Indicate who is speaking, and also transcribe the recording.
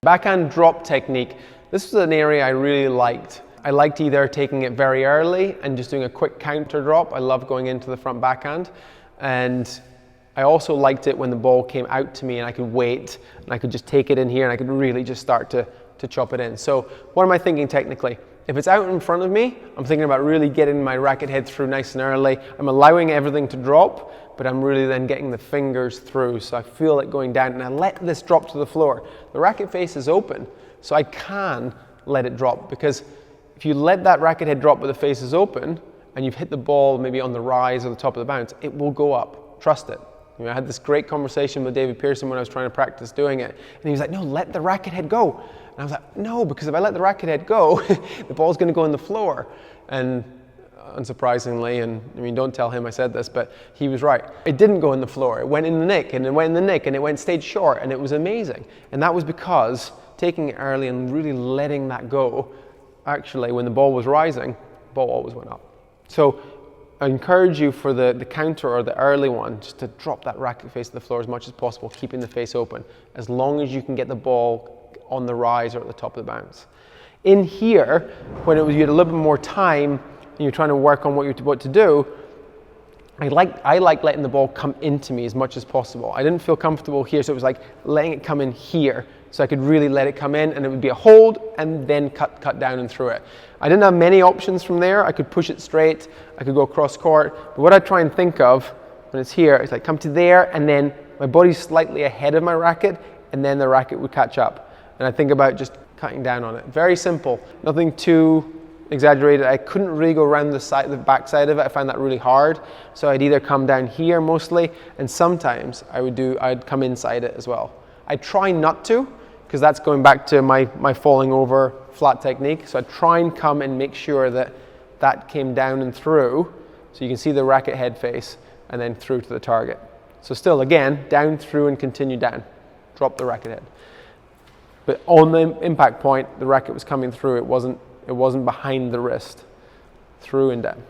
Speaker 1: Backhand drop technique. This was an area I really liked. I liked either taking it very early and just doing a quick counter drop. I love going into the front backhand. And I also liked it when the ball came out to me and I could wait and I could just take it in here and I could really just start to chop it in. So what am I thinking technically? If it's out in front of me, I'm thinking about really getting my racket head through nice and early. I'm allowing everything to drop, but I'm really then getting the fingers through. So I feel it going down and I let this drop to the floor. The racket face is open, so I can let it drop, because if you let that racket head drop with the face is open and you've hit the ball maybe on the rise or the top of the bounce, it will go up. Trust it. You know, I had this great conversation with David Pearson when I was trying to practice doing it. And he was like, no, let the racket head go. And I was like, no, because if I let the racket head go, the ball's going to go on the floor. And unsurprisingly, and I mean, don't tell him I said this, but he was right. It didn't go in the floor. It went in the nick, and it went in the nick, and it went stayed short, and it was amazing. And that was because taking it early and really letting that go, actually, when the ball was rising, the ball always went up. So I encourage you for the counter or the early one, just to drop that racket face to the floor as much as possible, keeping the face open, as long as you can get the ball on the rise or at the top of the bounce. In here, when you had a little bit more time and you're trying to work on what to do, I like letting the ball come into me as much as possible. I didn't feel comfortable here, so it was like letting it come in here, so I could really let it come in, and it would be a hold and then cut down and through it. I didn't have many options from there. I could push it straight, I could go cross court, but what I try and think of when it's here is like come to there, and then my body's slightly ahead of my racket, and then the racket would catch up. And I think about just cutting down on it. Very simple, nothing too exaggerated. I couldn't really go around the back side of it. I found that really hard. So I'd either come down here mostly, and sometimes I'd come inside it as well. I try not to, because that's going back to my falling over flat technique. So I try and come and make sure that came down and through, so you can see the racket head face, and then through to the target. So still, again, down, through, and continue down. Drop the racket head. But on the impact point, the racket was coming through. It wasn't behind the wrist. Through and down.